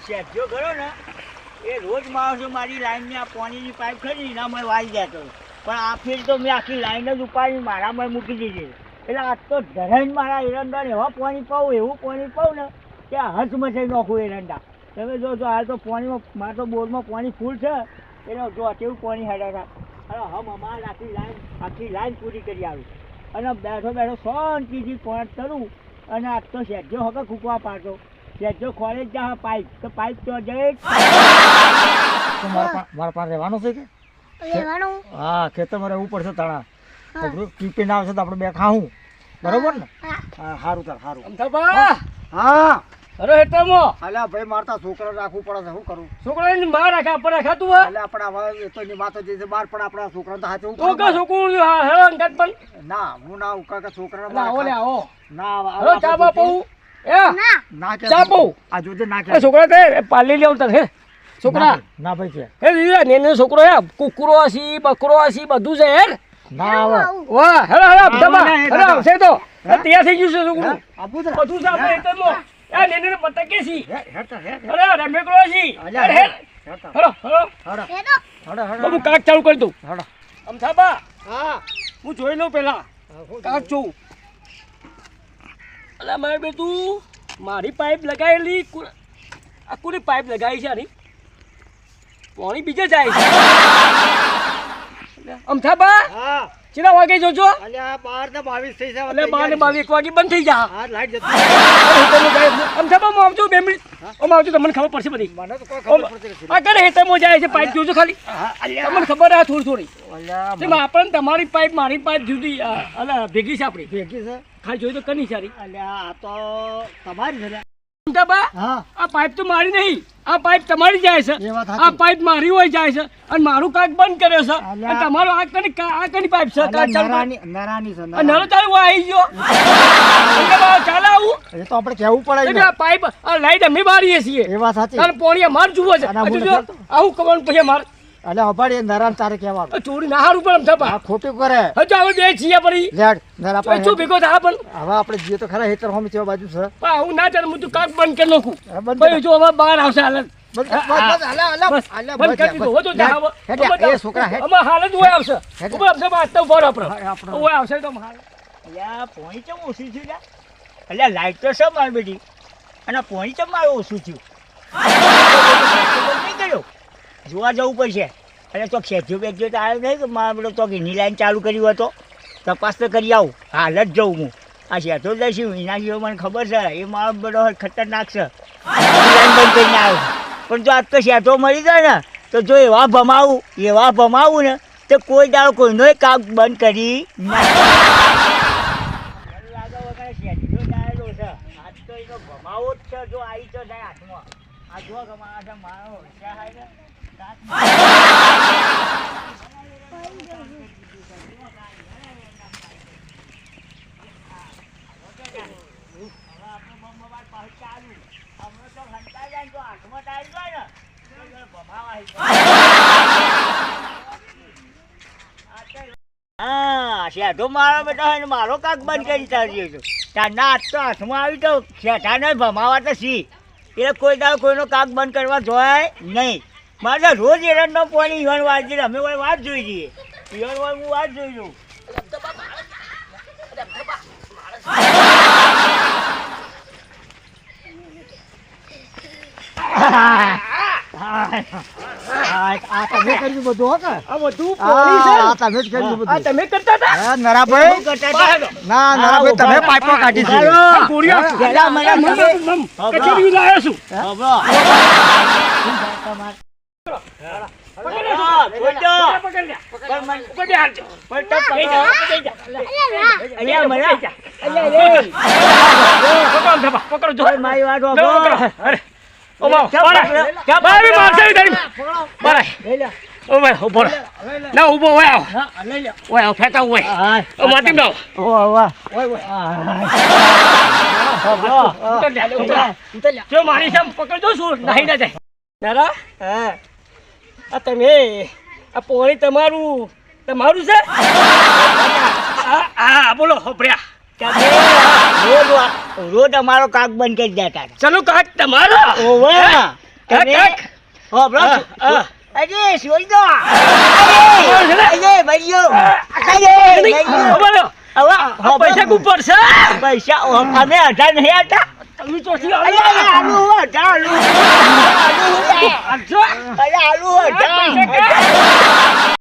શેઠિયો ખરો ને એ રોજ માણસો મારી લાઈનની આ પાણીની પાઇપ ખરી એના મેં વાળી જતો પણ આ ફેર તો મેં આખી લાઈન જ ઉપાડી મારામાં મૂકી દીધી એટલે આજ તો ધરાઈને મારા એરંડા એવા પાણી પાઉં એવું પાણી પાઉં ને કે હજ મચાઈ નાખું એરંડા તમે જો હાલ તો પાણીમાં મારે તો બોરમાં પાણી ફૂલ છે એટલે જો કેવું પાણી હેડા હતા અરે હમ અમારે આખી લાઈન પૂરી કરી આવી અને બેઠો બેઠો શાંતિથી પોઈન્ટ કરું અને આજ તો શેઠિયો હકે કૂકવા પાડતો શેઠિયો ખોલે જ જા પાઇપ તો પાઇપ તો જઈ મારા પાસે રહેવાનું છે કે હા ખેતરમાં રહેવું પડશે તાણા ટીપીને આવશે તો આપણે બે ખાવું બરોબર ને હા સારું તાર સારું હા અરે હેતમો અલ્યા ભાઈ મારતા છોકરા રાખવું પડે છે શું કરું છોકરાને બહાર રાખા પર રાખાતું હોય એટલે આપણે હવે એ તો એની વાતો જે છે બહાર પણ આપણા છોકરાને તો હાથે તો કે છોકરું હા હેલો અંકત પણ ના હું ના ઉકા કે છોકરાને આવો લે આવો ના હેલો ચા બાપુ એ ના કે ચા પાઉં આ જોજે ના એ કે છોકરા તે પાલી લેવું તને હે છોકરા ના ભાઈ છે હે દીદી નેનો છોકરો હે કુકરો હસી બકરો હસી બધું છે હે ના આવે વાહ હેલો હેલો દબા ના, હેલો છે તો તૈયાર થઈ ગયું છે છોકરું આપું છે બધું છે આપણે હેતમો એ નેને પતકે છી હેઠા અરે રમેકડો છી અલ્યા, હે હેઠા હેલો હેલો હડા હડા બાબુ કાક ચાલુ કરી દઉં હડા અમથાબા હા હું જોઈ લઉં પેલા કાક જોઉં અલા મારે બેટું મારી પાઇપ લગાવેલી આ કોની પાઇપ લગાવી છે આની પાણી બીજે જાય છે અમથાબા હા ચેલા વાગે જોજો અલ્યા 12 ને 22 થઈ છે એટલે 12 ને 22 વાગે બંધ થઈ જા હા લાઈટ જતી અમથાબા હું આવજો 2 મિનિટ હું આવજો તમને ખબર પડશે બધી મને તો કોઈ ખબર પડતી નથી આ કરે હેતમો જાય છે પાઇપ જોજો ખાલી હા અલ્યા તમને ખબર આ થોડી થોડી અલ્યા તેમાં આપણને તમારી પાઇપ મારી પાઇપ જુદી અલા ભેગી છે આપણી ભેગી છે ખાલી જોઈ તો કની સારી અલ્યા આ તો તમારી છે અમથાબા હા આ પાઇપ તો મારી નહીં આ પાઇપ તમારી જાય છે એ વાત આ સાચી પાઇપ મારી હોય જાય છે અને મારું કાક બંધ કર્યો છે અલ્યા. અને તમારો આ કની પાઇપ છે કાક ચાલુ કર. નરાની છે આ નળો ચાલુ આવી ગયો અમથાબા ચાલે આવું એ તો આપણે કહેવું પડે એટલે આ પાઇપ આ લાઈટ અમે મારીએ છીએ એ વાત સાચી અને પોણી અમાર જુઓ છે અને હું આ જોજો, નથી આવું કરવાનું પછી અમાર અલ્યા અભાડ એ નરાન તારે કહેવાનું આ ચોરી ના હારું પણ અમથાબા આ ખોટું કરે હજુ આપણે બે છીએ પડી લેડ નરા તો શું ભેગો થાય પણ હવે આપણે જઈએ તો ખરા હેતર હોમી કેવા બાજુ છે પણ આવું ના ચાલે હું તો કાક બંધ કરી નાખું હા, બંધ પછી જો હવે બહાર આવશે હાલત બસ બંધ કરી દીધું હો તો જા હવે. એ છોકરા હેડ અમાર હાલત હોય આવશે હેડ. ઉપર અમથાબા આજ તો ઉભો રહો આપણે આપણે હોય આવશે તો હાલ અલ્યા પોણી ચમ ઓછું થયું લ્યા અલ્યા લાઈટ તો છે મારી બેટી અને પોણી ચમ મારું ઓછું થયું નહીં કર્યો જોવા જવું પડશે એટલે તો ખેંચ્યો બેચ્યો તો આવ્યો નહીં કે મારે બધો તો ઘીની લાઈન ચાલુ કર્યું હતો તપાસ તો કરી આવું હાલ જ જવું હું આ શેઠો જ લઈશું એના જેવો મને ખબર છે એ મારો બધો ખતરનાક છે લાઈન બંધ કરીને આવ્યો પણ જો આજ તો શેઠો મળી જાય ને તો જો એવા ભમાવું ને તો કોઈ દાડો કોઈનો કામ બંધ કરી ના શેઠિયો ડાયેલો છે આજ તો એનો ભમાવો જ છે જો આવી તો જાય હાથમાં આ જો ગમા છે મારો હોશિયાર થાય ને હા શેઠો મારો બેટો હોય ને મારો કાક બંધ કરી ચાલ્યો છું ત્યારના હાથ તો હાથમાં આવી તો શેઠાને ભમાવા તો સી એટલે કોઈ દાડો કોઈનો કાક બંધ કરવા જોવાય નહીં મારે તો રોજ એરંડનો પાણી ઈવન વાંચી અમે કોઈ વાત જોઈ જઈએ ઈવન હોય હું વાત જોઈ લઉં આ તમે કર્યું બધું હો કે આ બધું પોણી છે આ તમે જ કર્યું આ બધું તમે કરતા હતા હા નરાભાઈ શું કરતા હતા? ના નરાભાઈ તમે પાઇપો કાઢી છે આ કોરિયા પેલા મને કચેરી લાવ્યો છું ખબર. હા, છોડો. પકડ લે પણ મને- ઉપર બે હાથ જો. પણ તો પકડો. અલ્યા મને અલ્યા રે. પકડો ધબા, પકડો જો. ઓય મારી વાત લો, વાપરો. પકડો. અરે ઓ બાવ ક્યાં બારા પકડો? ક્યાં બાવી પકડો? મારશે તારી બારા લઈ લે. ઓ ભાઈ ઉભો રહો. ના ઉભો હોય આવ હા, લઈ લે. હોય આવ ફેંકા હોય હા. ઓ માટી નો ઓય, ઓય. હોય હોય ખબર. ઉતર લે ઉતર લે જો મારી સામે પકડજો છું નહીં ના જાય નારા હા. આ તમે આ પોણી તમારું છે હા બોલો હોપડ્યા તમે રોજ અમારો કાક બંધ કરી દેતા હતા. ચલો કાક તમારો ઓવે. તમે હો બ્રો હા. અરે સોઈ દો અરે ભાઈઓ પૈસા ઉપર છે પૈસા અમે 18 નહીં આવતા તમે ચોથી અરે આલો. આલુ 18 આલુ આલજો. અરે આલુ 18